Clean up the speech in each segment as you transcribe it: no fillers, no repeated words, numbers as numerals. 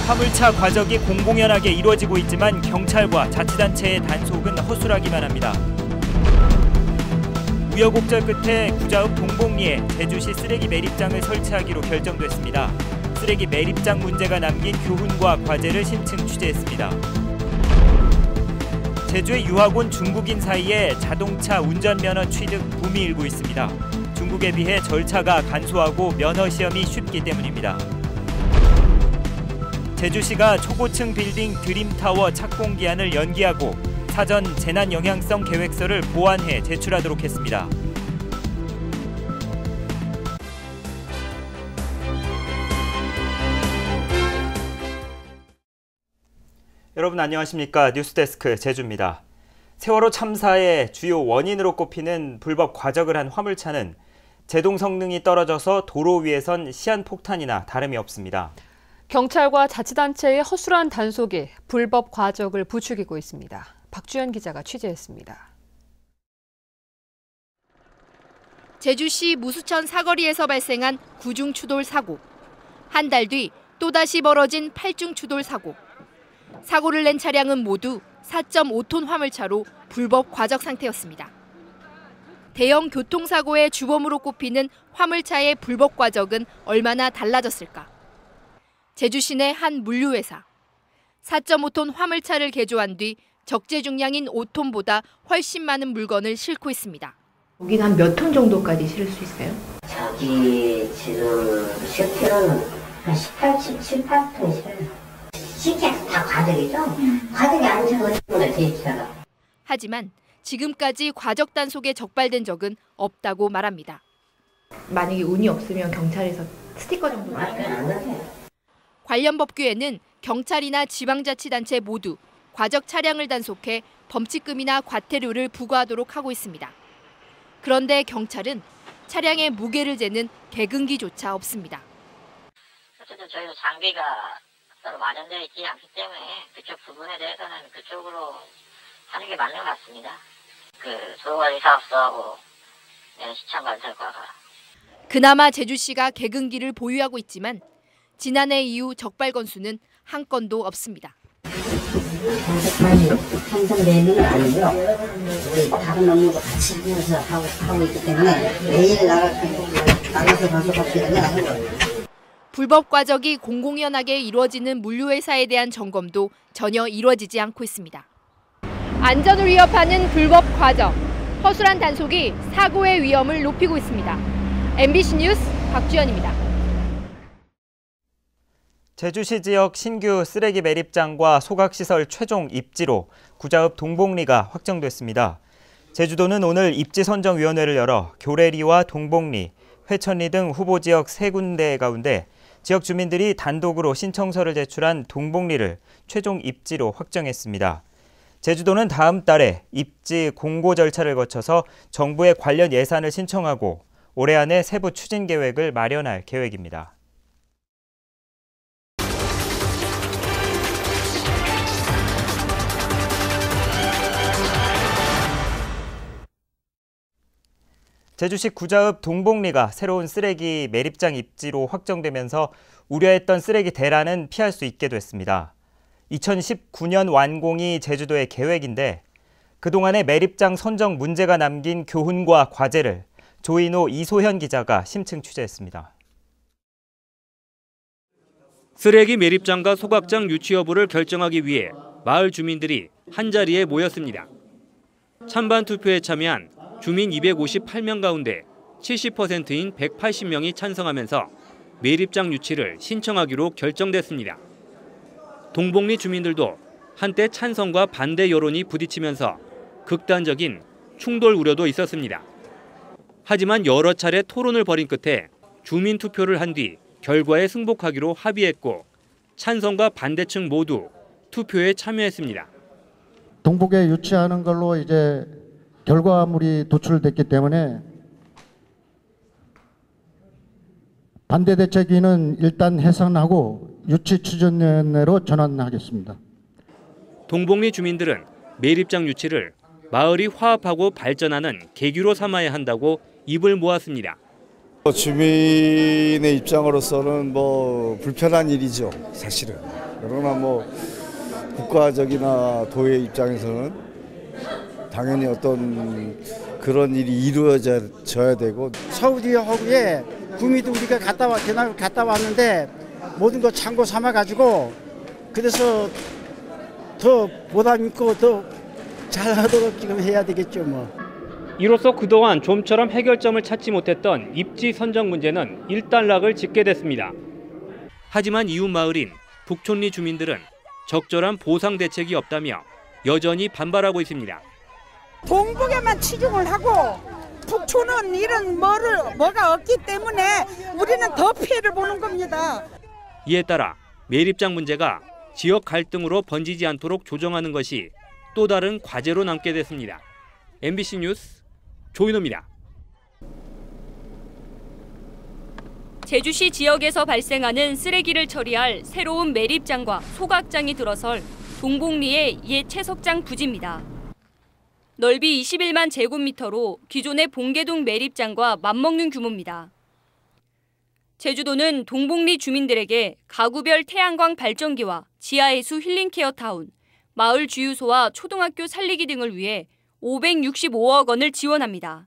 화물차 과적이 공공연하게 이루어지고 있지만 경찰과 자치단체의 단속은 허술하기만 합니다. 우여곡절 끝에 구자읍 동복리에 제주시 쓰레기 매립장을 설치하기로 결정됐습니다. 쓰레기 매립장 문제가 남긴 교훈과 과제를 심층 취재했습니다. 제주의 유학 온 중국인 사이에 자동차 운전면허 취득 붐이 일고 있습니다. 중국에 비해 절차가 간소하고 면허 시험이 쉽기 때문입니다. 제주시가 초고층 빌딩 드림타워 착공 기한을 연기하고 사전 재난 영향성 계획서를 보완해 제출하도록 했습니다. 여러분 안녕하십니까? 뉴스데스크 제주입니다. 세월호 참사의 주요 원인으로 꼽히는 불법 과적을 한 화물차는 제동 성능이 떨어져서 도로 위에선 시한폭탄이나 다름이 없습니다. 경찰과 자치단체의 허술한 단속이 불법 과적을 부추기고 있습니다. 박주연 기자가 취재했습니다. 제주시 무수천 사거리에서 발생한 9중 추돌 사고. 한 달 뒤 또다시 벌어진 8중 추돌 사고. 사고를 낸 차량은 모두 4.5톤 화물차로 불법 과적 상태였습니다. 대형 교통사고의 주범으로 꼽히는 화물차의 불법 과적은 얼마나 달라졌을까? 제주시내 한 물류회사. 4.5톤 화물차를 개조한 뒤 적재 중량인 5톤보다 훨씬 많은 물건을 싣고 있습니다. 여기는 한 몇 톤 정도까지 실을 수 있어요? 저기 지금 10kg는 한 18톤 실어요. 실제 다 과적이죠? 과적이 아니면 어디로 대입사가. 하지만 지금까지 과적 단속에 적발된 적은 없다고 말합니다. 만약에 운이 없으면 경찰에서 스티커 정도 안 나세요. 관련 법규에는 경찰이나 지방자치단체 모두 과적 차량을 단속해 범칙금이나 과태료를 부과하도록 하고 있습니다. 그런데 경찰은 차량의 무게를 재는 개근기조차 없습니다. 어쨌든 저희도 장비가 서로 마련되어 있지 않기 때문에 그쪽 부분에 대해서는 그쪽으로 하는 게 맞는 것 같습니다. 도로관리 사업소하고 시청관찰과가. 그나마 제주시가 개근기를 보유하고 있지만 지난해 이후 적발 건수는 한 건도 없습니다. 항상 내는 건 아니고요. 우리 다른 업무도 같이 하면서 하고 있기 때문에 매일 나가서 단속할 필요는 없는 거예요. 불법 과적이 공공연하게 이루어지는 물류회사에 대한 점검도 전혀 이루어지지 않고 있습니다. 안전을 위협하는 불법 과적, 허술한 단속이 사고의 위험을 높이고 있습니다. MBC 뉴스 박주연입니다. 제주시 지역 신규 쓰레기 매립장과 소각시설 최종 입지로 구자읍 동복리가 확정됐습니다. 제주도는 오늘 입지선정위원회를 열어 교래리와 동복리, 회천리 등 후보 지역 3군데 가운데 지역 주민들이 단독으로 신청서를 제출한 동복리를 최종 입지로 확정했습니다. 제주도는 다음 달에 입지 공고 절차를 거쳐서 정부에 관련 예산을 신청하고 올해 안에 세부 추진 계획을 마련할 계획입니다. 제주시 구자읍 동복리가 새로운 쓰레기 매립장 입지로 확정되면서 우려했던 쓰레기 대란은 피할 수 있게 됐습니다. 2019년 완공이 제주도의 계획인데 그동안의 매립장 선정 문제가 남긴 교훈과 과제를 조인호 이소현 기자가 심층 취재했습니다. 쓰레기 매립장과 소각장 유치 여부를 결정하기 위해 마을 주민들이 한자리에 모였습니다. 찬반 투표에 참여한 주민 258명 가운데 70%인 180명이 찬성하면서 매립장 유치를 신청하기로 결정됐습니다. 동복리 주민들도 한때 찬성과 반대 여론이 부딪히면서 극단적인 충돌 우려도 있었습니다. 하지만 여러 차례 토론을 벌인 끝에 주민 투표를 한 뒤 결과에 승복하기로 합의했고 찬성과 반대층 모두 투표에 참여했습니다. 동복에 유치하는 걸로 이제 결과물이 도출됐기 때문에 반대 대책위는 일단 해산하고 유치 추진위원회로 전환하겠습니다. 동복리 주민들은 매립장 유치를 마을이 화합하고 발전하는 계기로 삼아야 한다고 입을 모았습니다. 주민의 입장으로서는 뭐 불편한 일이죠, 사실은. 그러나 뭐 국가적이나 도의 입장에서는 당연히 어떤 그런 일이 이루어져야 되고. 사우디하고의 구미도 우리가 갔다 왔는데 모든 거 참고 삼아가지고 그래서 더 보람 있고 더 잘하도록 지금 해야 되겠죠 뭐. 이로써 그동안 좀처럼 해결점을 찾지 못했던 입지 선정 문제는 일단락을 짓게 됐습니다. 하지만 이웃 마을인 북촌리 주민들은 적절한 보상 대책이 없다며 여전히 반발하고 있습니다. 동북에만 치중을 하고 북촌은 이런 뭐가 없기 때문에 우리는 더 피해를 보는 겁니다. 이에 따라 매립장 문제가 지역 갈등으로 번지지 않도록 조정하는 것이 또 다른 과제로 남게 됐습니다. MBC 뉴스 조인호입니다. 제주시 지역에서 발생하는 쓰레기를 처리할 새로운 매립장과 소각장이 들어설 동복리의 옛 채석장 부지입니다. 넓이 21만 제곱미터로 기존의 봉계동 매립장과 맞먹는 규모입니다. 제주도는 동복리 주민들에게 가구별 태양광 발전기와 지하해수 힐링케어타운, 마을 주유소와 초등학교 살리기 등을 위해 565억 원을 지원합니다.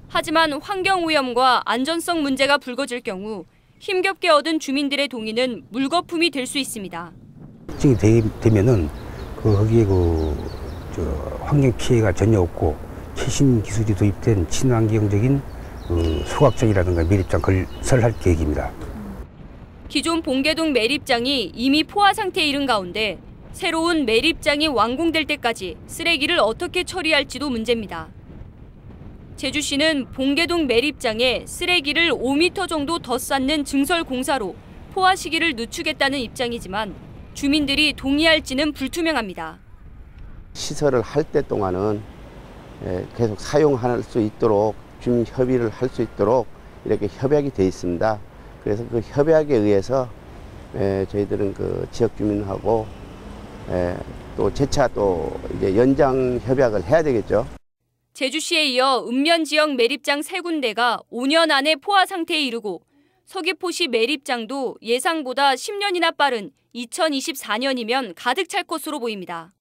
하지만 환경오염과 안전성 문제가 불거질 경우 힘겹게 얻은 주민들의 동의는 물거품이 될 수 있습니다. 특징이 되면은 거기에 환경 피해가 전혀 없고 최신 기술이 도입된 친환경적인 소각장이라든가 매립장 건설할 계획입니다. 기존 봉계동 매립장이 이미 포화 상태에 이른 가운데 새로운 매립장이 완공될 때까지 쓰레기를 어떻게 처리할지도 문제입니다. 제주시는 봉계동 매립장에 쓰레기를 5m 정도 더 쌓는 증설 공사로 포화 시기를 늦추겠다는 입장이지만 주민들이 동의할지는 불투명합니다. 시설을 할 때 동안은 계속 사용할 수 있도록 주민 협의를 할 수 있도록 이렇게 협약이 돼 있습니다. 그래서 그 협약에 의해서 저희들은 그 지역 주민하고 또 재차 또 이제 연장 협약을 해야 되겠죠. 제주시에 이어 읍면 지역 매립장 3군데가 5년 안에 포화 상태에 이르고 서귀포시 매립장도 예상보다 10년이나 빠른 2024년이면 가득 찰 것으로 보입니다.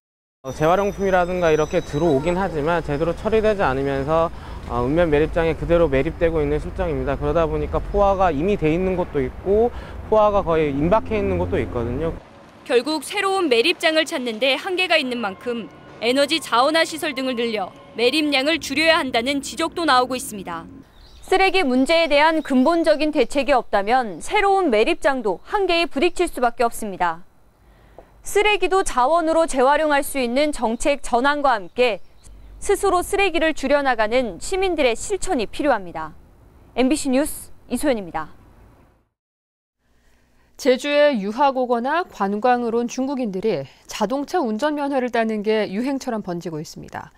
재활용품이라든가 이렇게 들어오긴 하지만 제대로 처리되지 않으면서 읍면 매립장에 그대로 매립되고 있는 실정입니다. 그러다 보니까 포화가 이미 돼 있는 곳도 있고 포화가 거의 임박해 있는 곳도 있거든요. 결국 새로운 매립장을 찾는 데 한계가 있는 만큼 에너지 자원화 시설 등을 늘려 매립량을 줄여야 한다는 지적도 나오고 있습니다. 쓰레기 문제에 대한 근본적인 대책이 없다면 새로운 매립장도 한계에 부딪힐 수밖에 없습니다. 쓰레기도 자원으로 재활용할 수 있는 정책 전환과 함께 스스로 쓰레기를 줄여나가는 시민들의 실천이 필요합니다. MBC 뉴스 이소연입니다. 제주에 유학 오거나 관광을 온 중국인들이 자동차 운전면허를 따는 게 유행처럼 번지고 있습니다.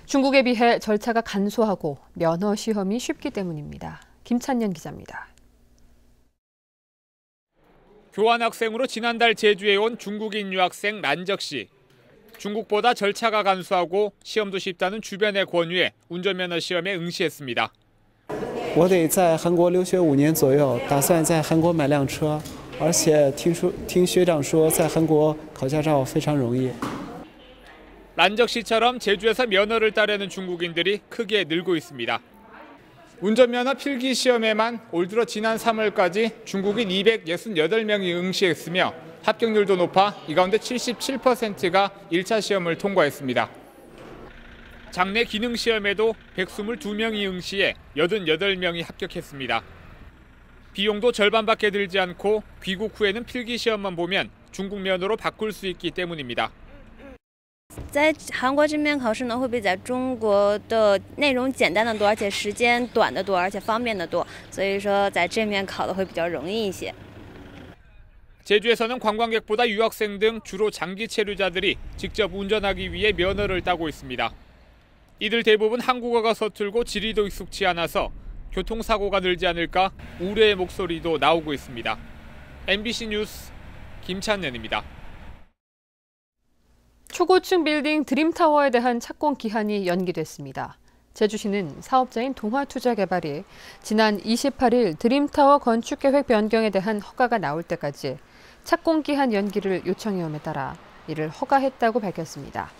중국에 비해 절차가 간소하고 면허 시험이 쉽기 때문입니다. 김찬년 기자입니다. 교환학생으로 지난달 제주에 온 중국인 유학생 란적 씨. 중국보다 절차가 간소하고 시험도 쉽다는 주변의 권유에 운전면허 시험에 응시했습니다. 我得在韩国留学5年左右，打算在韩国买辆车，而且听学长说在韩国考驾照非常容易。 란적 씨처럼 제주에서 면허를 따려는 중국인들이 크게 늘고 있습니다. 운전면허 필기 시험에만 올 들어 지난 3월까지 중국인 268명이 응시했으며 합격률도 높아 이 가운데 77%가 1차 시험을 통과했습니다. 장내 기능 시험에도 122명이 응시해 88명이 합격했습니다. 비용도 절반밖에 들지 않고 귀국 후에는 필기 시험만 보면 중국 면허로 바꿀 수 있기 때문입니다. 在韩国这边考试呢，会比在中国的内容简单的多，而且时间短的多，而且方便的多，所以说在这面考的会比较容易一些。 제주에서는 관광객보다 유학생 등 주로 장기 체류자들이 직접 운전하기 위해 면허를 따고 있습니다. 이들 대부분 한국어가 서툴고 지리도 익숙치 않아서 교통사고가 늘지 않을까 우려의 목소리도 나오고 있습니다. MBC 뉴스 김찬년입니다. 초고층 빌딩 드림타워에 대한 착공 기한이 연기됐습니다. 제주시는 사업자인 동화투자개발이 지난 28일 드림타워 건축계획 변경에 대한 허가가 나올 때까지 착공기한 연기를 요청해옴에 따라 이를 허가했다고 밝혔습니다.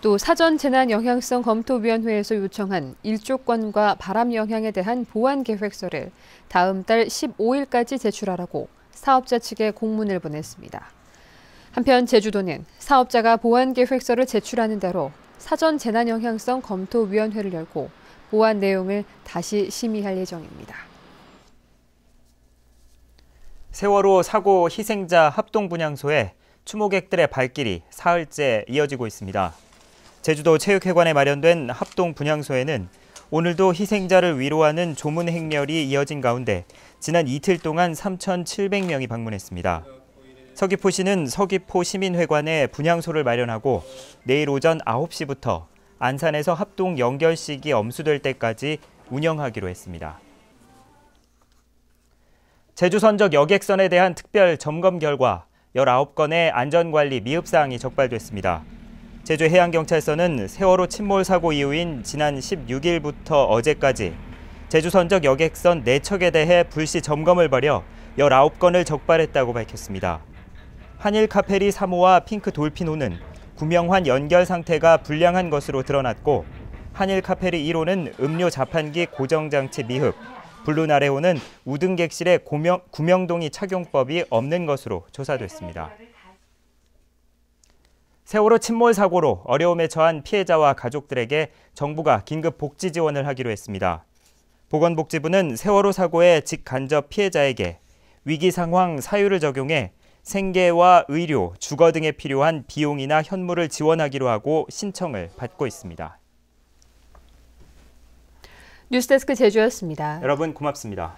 또 사전 재난 영향성 검토위원회에서 요청한 일조권과 바람 영향에 대한 보완 계획서를 다음 달 15일까지 제출하라고 사업자 측에 공문을 보냈습니다. 한편 제주도는 사업자가 보완 계획서를 제출하는 대로 사전 재난 영향성 검토위원회를 열고 보완 내용을 다시 심의할 예정입니다. 세월호 사고 희생자 합동분향소에 추모객들의 발길이 사흘째 이어지고 있습니다. 제주도 체육회관에 마련된 합동분향소에는 오늘도 희생자를 위로하는 조문 행렬이 이어진 가운데 지난 이틀 동안 3,700명이 방문했습니다. 서귀포시는 서귀포 시민회관에 분향소를 마련하고 내일 오전 9시부터 안산에서 합동 연결식이 엄수될 때까지 운영하기로 했습니다. 제주 선적 여객선에 대한 특별 점검 결과 19건의 안전관리 미흡사항이 적발됐습니다. 제주해양경찰서는 세월호 침몰 사고 이후인 지난 16일부터 어제까지 제주 선적 여객선 4척에 대해 불시 점검을 벌여 19건을 적발했다고 밝혔습니다. 한일 카페리 3호와 핑크 돌핀호는 구명환 연결 상태가 불량한 것으로 드러났고 한일 카페리 1호는 음료 자판기 고정장치 미흡, 블루나레호는 우등객실에 구명동의 착용법이 없는 것으로 조사됐습니다. 세월호 침몰 사고로 어려움에 처한 피해자와 가족들에게 정부가 긴급 복지 지원을 하기로 했습니다. 보건복지부는 세월호 사고의 직간접 피해자에게 위기 상황 사유를 적용해 생계와 의료, 주거 등에 필요한 비용이나 현물을 지원하기로 하고 신청을 받고 있습니다. 뉴스데스크 제주였습니다. 여러분 고맙습니다.